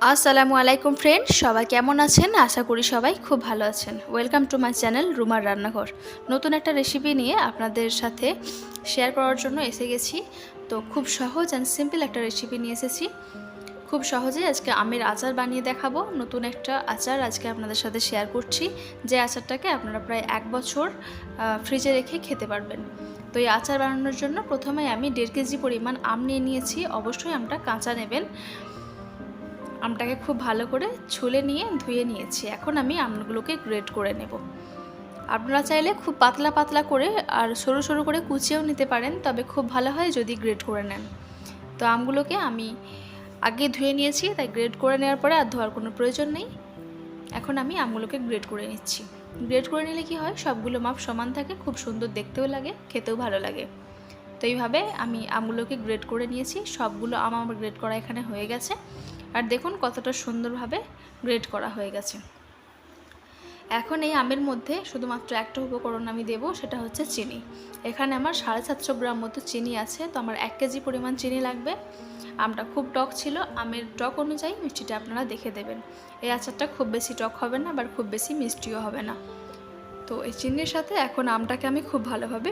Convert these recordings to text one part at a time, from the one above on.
আসসালামু আলাইকুম ফ্রেন্ড, সবাই কেমন আছেন? আশা করি সবাই খুব ভালো আছেন। ওয়েলকাম টু মাই চ্যানেল রুমার রান্নাঘর। নতুন একটা রেসিপি নিয়ে আপনাদের সাথে শেয়ার করার জন্য এসে গেছি। তো খুব সহজ অ্যান্ড সিম্পল একটা রেসিপি নিয়ে এসেছি। খুব সহজেই আজকে আমের আচার বানিয়ে দেখাবো। নতুন একটা আচার আজকে আপনাদের সাথে শেয়ার করছি, যে আচারটাকে আপনারা প্রায় 1 বছর ফ্রিজে রেখে খেতে পারবেন। তো এই আচার বানানোর জন্য প্রথমে আমি 1.5 কেজি পরিমাণ আম নিয়ে নিয়েছি। অবশ্যই আমটা কাঁচা নেবেন। আমটাকে খুব ভালো করে ছুলে নিয়ে ধুয়ে নিয়েছি। এখন আমি আমগুলোকে গ্রেট করে নেব। আপনারা চাইলে খুব পাতলা পাতলা করে আর সরু সরু করে কুচিয়েও নিতে পারেন, তবে খুব ভালো হয় যদি গ্রেট করে নেন। তো আমগুলোকে আমি আগে ধুয়ে নিয়েছি, তাই গ্রেট করে নেওয়ার পরে আর ধোয়ার কোনো প্রয়োজন নেই। এখন আমি আমগুলোকে গ্রেট করে নিচ্ছি। গ্রেট করে নিলে কি হয়, সবগুলো মাপ সমান থাকে, খুব সুন্দর দেখতেও লাগে, খেতেও ভালো লাগে। তো এইভাবে আমি আমগুলোকে গ্রেট করে নিয়েছি। সবগুলো আম আমার গ্রেট করা এখানে হয়ে গেছে। আর দেখুন কতটা সুন্দরভাবে গ্রেট করা হয়ে গেছে। এখন এই আমের মধ্যে শুধুমাত্র একটা উপকরণ আমি দেব, সেটা হচ্ছে চিনি। এখানে আমার 750 গ্রাম মতো চিনি আছে। তো আমার 1 কেজি পরিমাণ চিনি লাগবে। আমটা খুব টক ছিল, আমের টক অনুযায়ী মিষ্টিটা আপনারা দেখে দেবেন। এই আচারটা খুব বেশি টক হবে না, আবার খুব বেশি মিষ্টিও হবে না। তো এই চিনির সাথে এখন আমটাকে আমি খুব ভালোভাবে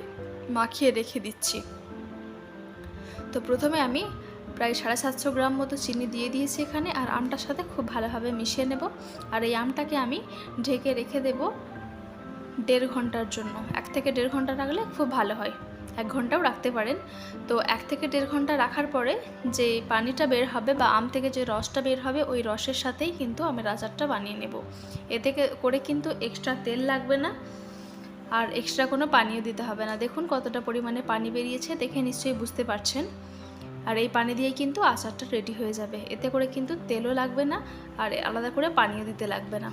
মাখিয়ে রেখে দিচ্ছি। তো প্রথমে আমি প্রায় 750 গ্রাম মতো চিনি দিয়ে দিয়েছি এখানে, আর আমটার সাথে খুব ভালোভাবে মিশিয়ে নেব। আর এই আমটাকে আমি ঢেকে রেখে দেব 1.5 ঘন্টার জন্য। 1 থেকে 1.5 ঘন্টা রাখলে খুব ভালো হয়, 1 ঘন্টাও রাখতে পারেন। তো 1 থেকে 1.5 ঘন্টা রাখার পরে যে পানিটা বের হবে বা আম থেকে যে রসটা বের হবে, ওই রসের সাথেই কিন্তু আমের আচারটা বানিয়ে নেব। এতে করে কিন্তু এক্সট্রা তেল লাগবে না, আর এক্সট্রা কোনো পানিও দিতে হবে না। দেখুন কতটা পরিমাণে পানি বেরিয়েছে, দেখে নিশ্চয়ই বুঝতে পারছেন। আর এই পানি দিয়েই কিন্তু আচারটা রেডি হয়ে যাবে। এতে করে কিন্তু তেলও লাগবে না, আর আলাদা করে পানিও দিতে লাগবে না।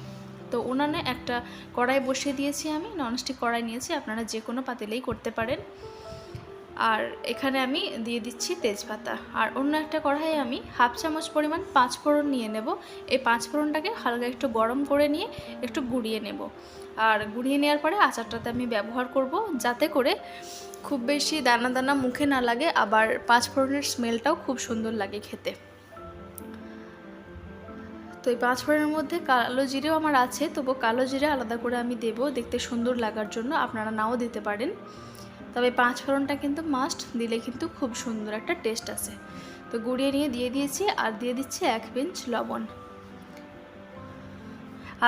তো উনানে একটা কড়াই বসিয়ে দিয়েছি, আমি ননস্টিক কড়াই নিয়েছি, আপনারা যে কোনো পাতিলেই করতে পারেন। আর এখানে আমি দিয়ে দিচ্ছি তেজপাতা। আর অন্য একটা কড়াইয়ে আমি 1/2 চামচ পরিমাণ 5 ফোড়ন নিয়ে নেব। এই 5 ফোড়নটাকে হালকা একটু গরম করে নিয়ে একটু গুঁড়িয়ে নেব। আর গুঁড়িয়ে নেওয়ার পরে আচারটাতে আমি ব্যবহার করব, যাতে করে খুব বেশি দানা দানা মুখে না লাগে, আবার 5 ফোড়নের স্মেলটাও খুব সুন্দর লাগে খেতে। তো এই 5 ফোড়নের মধ্যে কালো জিরেও আমার আছে, তবু কালো জিরে আলাদা করে আমি দেব দেখতে সুন্দর লাগার জন্য। আপনারা নাও দিতে পারেন, তবে 5 ফোড়নটা কিন্তু মাস্ট, দিলে কিন্তু খুব সুন্দর একটা টেস্ট আসে। তো গুঁড়িয়ে নিয়ে দিয়ে দিয়েছি, আর দিয়ে দিচ্ছি 1 পিঞ্চ লবণ।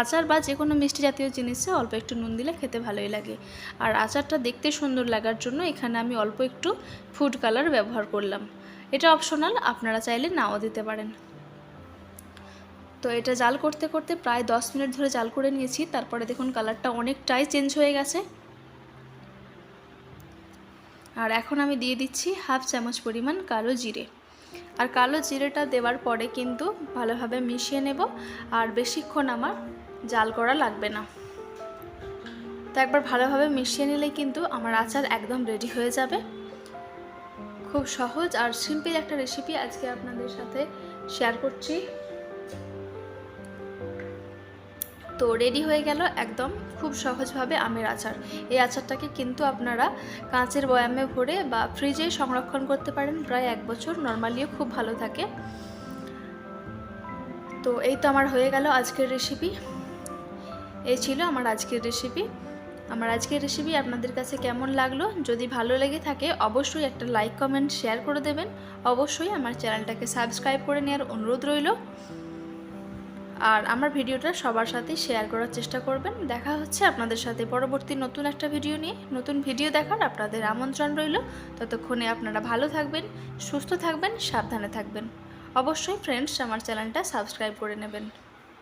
আচার বা যে কোনো মিষ্টি জাতীয় জিনিসে অল্প একটু নুন দিলে খেতে ভালোই লাগে। আর আচারটা দেখতে সুন্দর লাগার জন্য এখানে আমি অল্প একটু ফুড কালার ব্যবহার করলাম। এটা অপশনাল, আপনারা চাইলে নাও দিতে পারেন। তো এটা জাল করতে করতে প্রায় 10 মিনিট ধরে জাল করে নিয়েছি। তারপরে দেখুন কালারটা অনেকটাই চেঞ্জ হয়ে গেছে। আর এখন আমি দিয়ে দিচ্ছি 1/2 চামচ পরিমাণ কালো জিরে। আর কালো জিরেটা দেওয়ার পরে কিন্তু ভালোভাবে মিশিয়ে নেব, আর বেশিক্ষণ আমার জাল করা লাগবে না। তো একবার ভালোভাবে মিশিয়ে নিলেই কিন্তু আমার আচার একদম রেডি হয়ে যাবে। খুব সহজ আর সিম্পল একটা রেসিপি আজকে আপনাদের সাথে শেয়ার করছি। তো রেডি হয়ে গেল একদম খুব সহজভাবে আমের আচার। এই আচারটাকে কিন্তু আপনারা কাঁচের বয়ামে ভরে বা ফ্রিজে সংরক্ষণ করতে পারেন প্রায় 1 বছর, নর্মালিও খুব ভালো থাকে। তো এই তো আমার হয়ে গেল আজকের রেসিপি। এই ছিল আমার আজকের রেসিপি। আমার আজকের রেসিপি আপনাদের কাছে কেমন লাগলো? যদি ভালো লেগে থাকে অবশ্যই একটা লাইক কমেন্ট শেয়ার করে দেবেন। অবশ্যই আমার চ্যানেলটাকে সাবস্ক্রাইব করে নেওয়ার অনুরোধ রইল। আর আমার ভিডিওটা সবার সাথে শেয়ার করার চেষ্টা করবেন। দেখা হচ্ছে আপনাদের সাথে পরবর্তী নতুন একটা ভিডিও নিয়ে। নতুন ভিডিও দেখার আপনাদের আমন্ত্রণ রইল। ততক্ষণে আপনারা ভালো থাকবেন, সুস্থ থাকবেন, সাবধানে থাকবেন। অবশ্যই ফ্রেন্ডস আমার চ্যানেলটা সাবস্ক্রাইব করে নেবেন।